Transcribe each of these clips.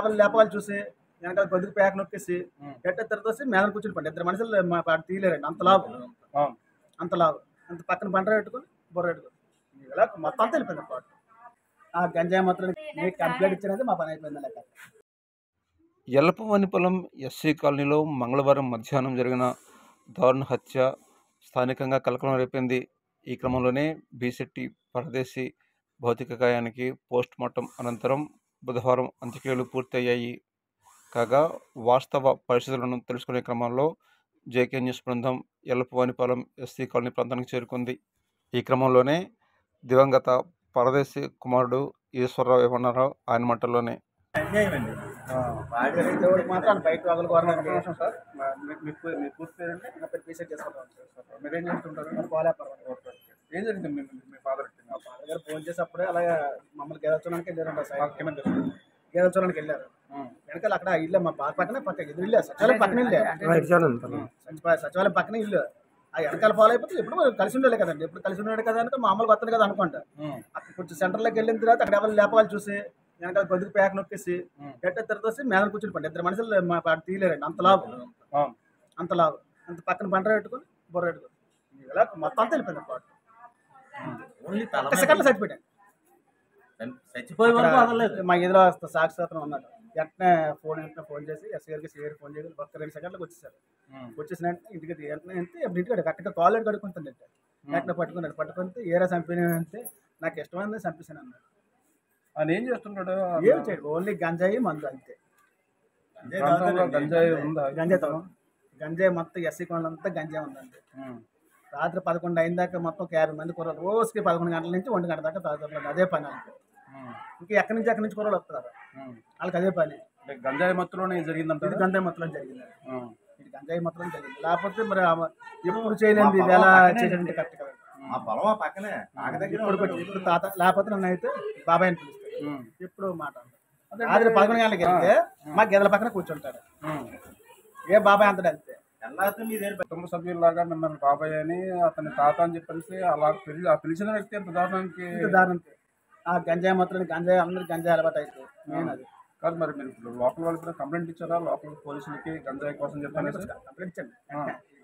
ఎవరు లేపవాళ్ళు చూసి వెనకాల గొంతుకు ప్యాక్ నొక్కేసి గట్ట తిరగొచ్చి మీద కూర్చుని పండి ఇద్దరు మనుషులు మా పాట తీయలేరండి అంత లాభం అంత లాభం అంత పక్కన బండ పెట్టుకొని బుర్ర పెట్టుకొని ఇలా మొత్తం అంతా వెళ్ళిపోయింది పాట ఆ గంజాయి మాత్రం మీకు కంప్లైంట్ ఇచ్చినది మా పని అయిపోయింది లెక్క. ఎల్లపవానిపాలెం ఎస్సీ కాలనీలో మంగళవారం మధ్యాహ్నం జరిగిన దారుణ హత్య స్థానికంగా కలకలం రేపింది. ఈ క్రమంలోనే బీశెట్టి పరదేశి భౌతిక కాయానికి పోస్ట్ మార్టం అనంతరం బుధవారం అంత్యక్రియలు పూర్తయ్యాయి. కాగా వాస్తవ పరిస్థితులను తెలుసుకునే క్రమంలో జేకే న్యూస్ బృందం ఎల్లపవానిపాలెం ఎస్సీ కాలనీ ప్రాంతానికి చేరుకుంది. ఈ క్రమంలోనే దివంగత పరదేశి కుమారుడు ఈశ్వరరావు ఏమన్నారో ఆయన మాటల్లోనే. మాత్రం బయట మీరేం చేస్తుంటారు? ఏం జరిగింది మీ ఫాదర్? ఫోన్ చేసేప్పుడే అలాగే మమ్మల్ని గేదొచ్చడానికి వెళ్ళారంట. గేదొచ్చడానికి వెళ్ళారు. వెనకాల అక్కడ ఇల్లు మా బాగా పక్కనే ఎదురు ఇల్లు సచివాలయం పక్కన ఇల్లు సచివాలయం పక్కన ఇల్లు ఆ వెనకాల ఫాలో అయిపోతే ఎప్పుడు కలిసి ఉండలే కదండి. ఎప్పుడు కలిసి ఉన్నాడు కదా అంటే మామూలుగా వస్తుంది కదా అనుకుంటా. అక్కడ కొంచెం సెంటర్లోకి వెళ్ళిన తర్వాత అక్కడ ఎవరు లేపవాళ్ళు చూసి వెనకాల గొంతుకు ప్యాక్ నొక్కేసి గట్ట తిరగొచ్చి మీద కూర్చుని పండి ఇద్దరు మనుషులు మా పాట తీయలేరండి అంత లాభం అంత లాభం అంత పక్కన బండ పెట్టుకొని బుర్ర పెట్టుకొని ఇలా మొత్తం అంతా వెళ్ళిపోయింది పాట సెకండ్లో చచ్చిపోయాను. మా ఎదురు సాక్షాత్రం ఉన్నాడు. వెంటనే ఫోన్ చేసి ఎస్సీ గారికి సిఐ ఫోన్ చేసి ఒక్క 2 సెకండ్లకు వచ్చేసారు. వచ్చేసిన ఇంటికి వెంటనే వెళ్తే ఇప్పుడు ఇంటికి కరెక్ట్గా కాలేజ్ కడుక్కుంటుంది. వెంటనే పట్టుకుంటే ఏరా చంపిన అంటే నాకు ఇష్టమైంది చంపేసాను అన్నాడు. ఆయన ఏం చేస్తున్నాడు? ఏం చేయడు, ఓన్లీ గంజాయి మందు అంతే. గంజాయి మొత్తం ఎస్సీ కొండంతా గంజాయి ఉందండి. రాత్రి 11 అయిన దాకా మొత్తం 50 మంది కూరలు రోజుకి 11 గంటల నుంచి 1 గంట దాకా తాగుతున్నారు. అదే పని వాళ్ళకి. ఇంకా ఎక్కడి నుంచి కూరలు వస్తున్నారు వాళ్ళకి అదే పని. గంజాయి మొత్తంలోనే జరిగిందంట. ఇది గంజాయి మొత్తం జరిగింది. ఇది గంజాయి మొత్తం జరిగింది. లేకపోతే మరి ఎప్పుడు చేయలేండి ఎలా చేయాలంటే కరెక్ట్ కదా. ఇప్పుడు తాత లేకపోతే నన్ను అయితే బాబాయ్ అని పిలుస్తాడు. ఇప్పుడు మాట రాత్రి 11 గంటలకి వెళ్తే మా గెదల పక్కన కూర్చుంటాడు. ఏ బాబాయ్ అంతడు అంతే. కుటుంబ సభ్యుల్లాగా మిమ్మల్ని బాబాయ్ అని అతని తాత అని చెప్పేసి అలా పిలిచిన వ్యక్తి ఎంత దారుణానికి ఆ గంజాయి మొత్తం గంజాయి అందరికి గంజాయి అలవాటు అయితే నేను అది కాదు. మరి మీరు లోకల్ వాళ్ళకి కంప్లైంట్ ఇచ్చారా? లోకల్ పోలీసులకి గంజాయి కోసం చెప్పాను కంప్లైంట్ ఇచ్చాను.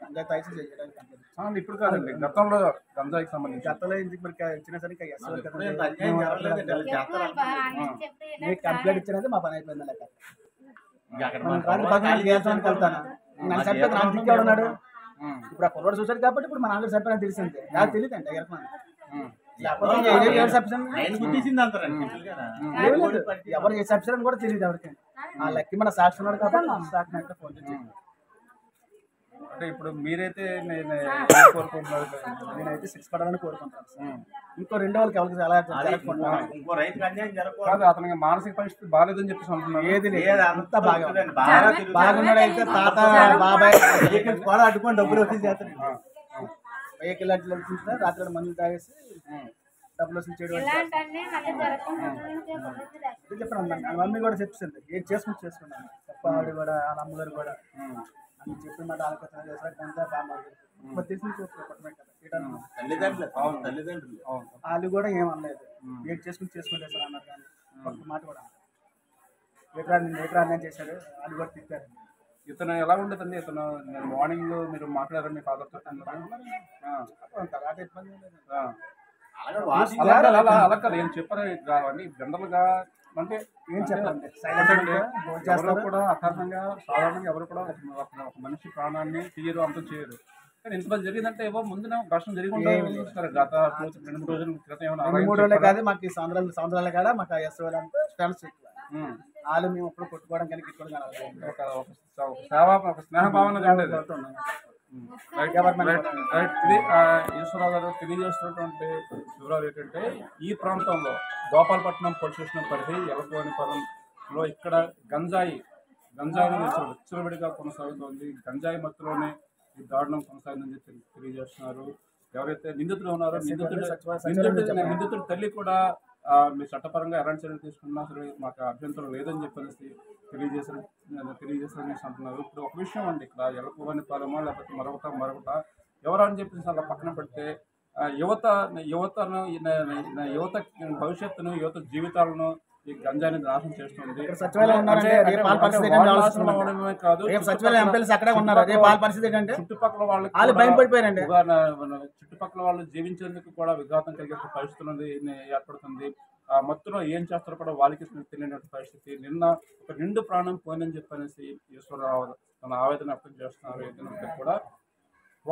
గంజాయి తాగి చేయడానికి కంప్లైంట్. ఇప్పుడు కాదండి, గతంలో గంజాయికి సంబంధించి గతంలో మరి ఇచ్చిన సరే కంప్లైంట్ ఇచ్చినది మా పని అయిపోయింది లెక్క. వెళ్తాను నన్ను చంపేది నాకు దిక్కేవాడున్నాడు. ఇప్పుడు ఆ కుర్రోడు చూసాడు కాబట్టి ఇప్పుడు మన అందరూ చంపాలని తెలిసింది. నాకు తెలియదు అండి ఎవరు ఏ చంపారని కూడా తెలియదు ఎవరికి. ఆ లెక్క మన సాక్షి ఉన్నాడు కాబట్టి సాక్షి అంటే ఫోన్ చేసి అంటే ఇప్పుడు మీరైతే నేనైతే 6 పడాలని కోరుకుంటాను. ఇంకో 2 వాళ్ళకి ఎవరికి ఎలా కాదు, అతనికి మానసిక పరిస్థితి బాగాలేదని చెప్పేసి అంటున్నారు. ఏది లేదు, అంతా బాగున్నాడైతే తాత బాబాయ్ కూడా అడ్డుకొని డబ్బులు వచ్చి చేస్తాడు. వెహికల్ అట్లా రాత్రి మందులు తాగేసి డబ్బులు వసూలు చేయడం చెప్పాను. వాళ్ళ మమ్మీ కూడా చెప్పింది ఏది చేసుకున్నాను తప్ప. ఆవిడ కూడా వాళ్ళ అమ్మగారు కూడా అని చెప్పి మాట ఆలోచన చేశారు. కొంత బాగా తెలిసి వాళ్ళు కూడా ఏమనలేదు. ఏది చేసుకుంటే సార్ అన్నారు. కానీ ఒక్క మాట కూడా నేను చేశాడు. వాళ్ళు కూడా తిప్పారు. ఇతను ఎలా ఉండదండి? ఇతను మార్నింగ్ మీరు మాట్లాడారు మీ ఫాదర్తో? అలా కదా ఏం చెప్పారు అండి జనరల్ గా? అంటే ఏం చెప్పండి, ఎవరు కూడా అకారణంగా సాధారణంగా ఎవరు కూడా ఒక మనిషి ప్రాణాన్ని తీయరు, అంతం చేయరు. కానీ ఇంతమంది జరిగిందంటే ఏవో ముందున ఘర్షణ జరిగి ఉంటారు. గత 2-3 రోజుల క్రితం ఏమైనా 2-3 రోజులే కాదు, మాకు సంవత్సరాలు కదా మాకు ఎస్ఓలు అంతా ఫ్రెండ్స్ వాళ్ళు మేము ఎప్పుడు కొట్టుకోవడం కానీ గిట్టుకోవడం ఒక స్నేహ భావన ఉండేది. ఇది ఈశ్వరరావు గారు తెలియజేస్తున్నటువంటి వివరాలు ఏంటంటే, ఈ ప్రాంతంలో గోపాలపట్నం పోలీస్ స్టేషన్ పరిధి ఎల్లపవానిపాలెంలో ఇక్కడ గంజాయిని విచ్చలవిడిగా కొనసాగుతోంది. గంజాయి మత్తులోనే ఈ దారుణం కొనసాగిందని తెలియజేస్తున్నారు. ఎవరైతే నిందితులు ఉన్నారో నిందితుడి తల్లి కూడా మీ చట్టపరంగా ఎలాంటి చర్యలు తీసుకున్నా సరే మాకు అభ్యంతరం లేదని చెప్పేసి తెలియజేశారని అంటున్నారు. ఇప్పుడు ఒక విషయం అండి, ఇక్కడ ఎల్లపవానిపాలెమా లేకపోతే మరొకట ఎవరని చెప్పేసి అలా పక్కన పెడితే యువత భవిష్యత్తును, యువత జీవితాలను ఈ గంజాయిని నాశనం చేస్తుంది. ఇక్కడ సచివాలయం ఉన్నారంటే రేపు వాళ్ళ పరిస్థితి ఏంటంటే ఆలోచిస్తున్నాం. కాదు, రేపు సచివాలయం ఎంపీలు అక్కడే ఉన్నారు. రేపు వాళ్ళ పరిస్థితి ఏంటంటే చుట్టుపక్కల వాళ్ళకి వాళ్ళు భయం పడిపోయారండి. చుట్టుపక్కల వాళ్ళు జీవించేందుకు కూడా విఘాతం కలిగే పరిస్థితులు ఏర్పడుతుంది. ఆ మొత్తంలో ఏం చేస్తారో కూడా వాళ్ళకి తెలియనటువంటి పరిస్థితి. నిన్న ఒక నిండు ప్రాణం పోయిందని చెప్పనేసి ఈశ్వరరావు తన ఆవేదన వ్యక్తం చేస్తున్నారు. ఏదైనా కూడా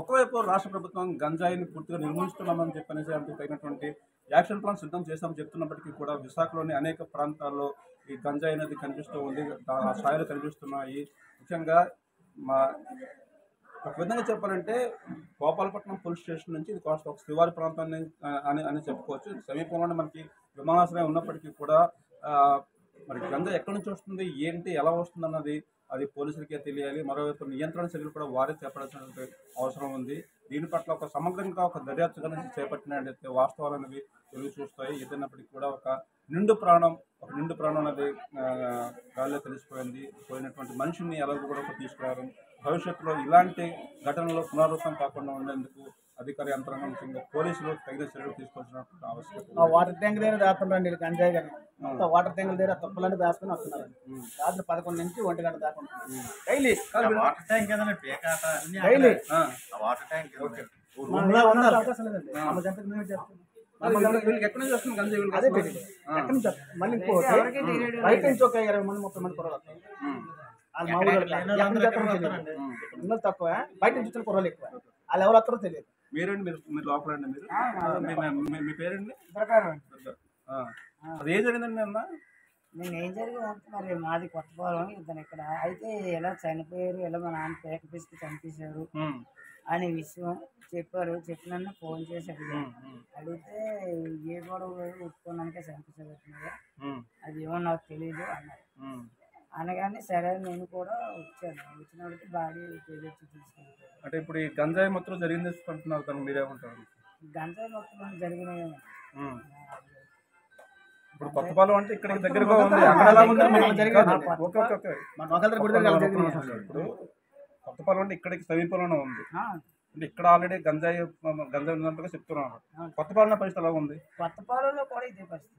ఒకవైపు రాష్ట్ర ప్రభుత్వం గంజాయిని పూర్తిగా నిర్మూలిస్తున్నామని చెప్పనేసి అందుకు తగినటువంటి యాక్షన్ ప్లాన్ సిద్ధం చేస్తామని చెప్తున్నప్పటికీ కూడా విశాఖలోని అనేక ప్రాంతాల్లో ఈ గంజాయి అనేది కనిపిస్తూ ఉంది. ఆ స్థాయిలో కనిపిస్తున్నాయి. ముఖ్యంగా ఒక విధంగా చెప్పాలంటే గోపాలపట్నం పోలీస్ స్టేషన్ నుంచి ఇది కాస్త ఒక శివారి ప్రాంతాన్ని అని చెప్పుకోవచ్చు. సమీపంలోనే మనకి విమానాశ్రయం ఉన్నప్పటికీ కూడా మరి గంజా ఎక్కడి నుంచి వస్తుంది, ఏంటి, ఎలా వస్తుంది అన్నది అది పోలీసులకే తెలియాలి. మరోవైపు నియంత్రణ చర్యలు కూడా వారే చేపడాల్సిన అవసరం ఉంది. దీని పట్ల ఒక సమగ్రంగా ఒక దర్యాప్తు గురించి చేపట్టినట్లయితే వాస్తవాలు అనేవి వెలుగు చూస్తాయి. ఏదైనప్పటికీ కూడా ఒక నిండు ప్రాణం అనేది గాలిలో తెలిసిపోయింది. పోయినటువంటి మనిషిని ఎలాగో కూడా తీసుకురావడం, భవిష్యత్తులో ఇలాంటి ఘటనలు పునరావృతం కాకుండా ఉండేందుకు అధికార యంత్రాంగం ముఖ్యంగా పోలీసులు తగిన చర్యలు తీసుకోవాల్సినటువంటి ఆవశ్యకత. వాటర్ ట్యాంక్ దగ్గర దాస్తున్నారండి గంజాయి కానీ. వాటర్ ట్యాంకుల దగ్గర తప్పులన్నీ దాచుకుని వస్తున్నారు. రాత్రి 11 నుంచి 1 గంట దాకా డైలీ వాటర్ ట్యాంక్ ఏదైనా పేకాట డైలీ వాటర్ ట్యాంక్ అవకాశం లేదండి. వీళ్ళకి ఎక్కడి నుంచి వస్తుంది గంజాయి? అదే తెలియదు ఎక్కడి నుంచి మళ్ళీ ఇంకోటి బయట నుంచి ఒక 20 మంది 30 మంది కుర్రలు వస్తారు. వాళ్ళు తక్కువ, బయట నుంచి వచ్చిన కుర్రలు ఎక్కువ. వాళ్ళు ఎవరు వస్తారో తెలియదు. మీరు లోపలండి. మీరు మీ పేరండి? అది ఏం జరిగిందండి అన్న? నేను ఏం జరిగిందంటే మరి మాది కొత్తపాలెం. ఇతను ఇక్కడ అయితే ఎలా చనిపోయారు, ఎలా మా నాన్న పేక పిసికి చంపేశారు అనే విషయం చెప్పారు. చెప్పిన ఫోన్ చేసి అడిగితే ఏ గొడవ ఒప్పుకోవడానికే చంపేసారు, అది ఏమో నాకు తెలియదు అన్నారు. అనగానే సరే నేను కూడా వచ్చాను. వచ్చినప్పటికి బాడీ తెచ్చి తీసుకెళ్ళాను. అంటే ఇప్పుడు ఈ గంజాయి మొత్తం జరిగింది అంటున్నారు, తను మీరేమంటారు? గంజాయి మొత్తం జరిగినాయి. ఇప్పుడు కొత్తపాలెం అంటే ఇక్కడికి దగ్గరగా ఉంది. ఇప్పుడు కొత్తపాలెం అంటే ఇక్కడికి సమీపంలోనే ఉంది. అంటే ఇక్కడ ఆల్రెడీ గంజాయి ఉన్నట్టుగా చెప్తున్నారు. కొత్తపాలెం పరిస్థితి ఎలా ఉంది? కొత్తపాలెంలో కూడా ఇదే పరిస్థితి.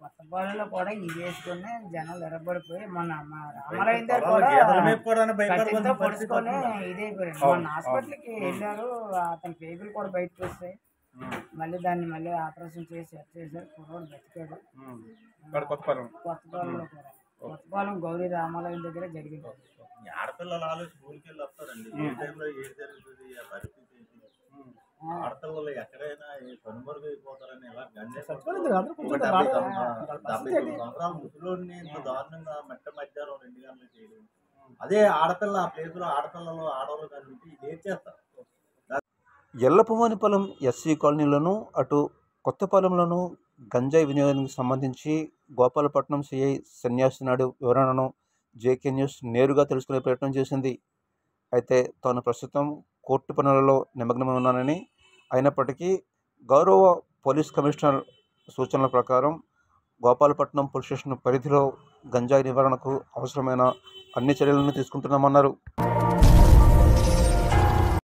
కొత్తపాలెంలో కూడా ఇది వేసుకుని జనాలు ఎరబడిపోయి మొన్న రామాలయం పడుచుకొని ఇదైపోయారు. మొన్న హాస్పిటల్కి వెళ్ళారు. అతని పేగులు కూడా బయటకు వస్తాయి. మళ్ళీ దాన్ని మళ్ళీ ఆపరేషన్ చేసి చేశారు. కుర్రోడు బతికాడు. కొత్తపాలెంలో కూడా కొత్తపాలెం గౌరీ రామాలయం దగ్గర జరిగింది. ఆడపిల్లలు స్కూల్కి వెళ్ళి వస్తారండి. ఏ టైంలో ఏది జరుగుతుంది, ఆ పరిస్థితి ఆడపిల్లలు ఎక్కడైనా కనుమరుగైపోతారని ఎలా సంవత్సరాల ముసలోడిని ఇంత దారుణంగా మధ్యాహ్నం 2 గంటలు చేయడం. అదే ఆడపిల్ల ఆ ప్లేసులో ఆడపిల్లలు ఆడవాళ్ళు కలిపి ఏం చేస్తారు? ఎల్లపవానిపాలెం ఎస్సీ కాలనీలోను అటు కొత్తపాలెంలోను గంజాయి వినియోగానికి సంబంధించి గోపాలపట్నం సిఐ సన్యాసి నాయుడు వివరణను జేకే న్యూస్ నేరుగా తెలుసుకునే ప్రయత్నం చేసింది. అయితే తాను ప్రస్తుతం కోర్టు పనులలో నిమగ్నమై ఉన్నానని, అయినప్పటికీ గౌరవ పోలీస్ కమిషనర్ సూచనల ప్రకారం గోపాలపట్నం పోలీస్ స్టేషన్ పరిధిలో గంజాయి నివారణకు అవసరమైన అన్ని చర్యలను తీసుకుంటున్నామన్నారు.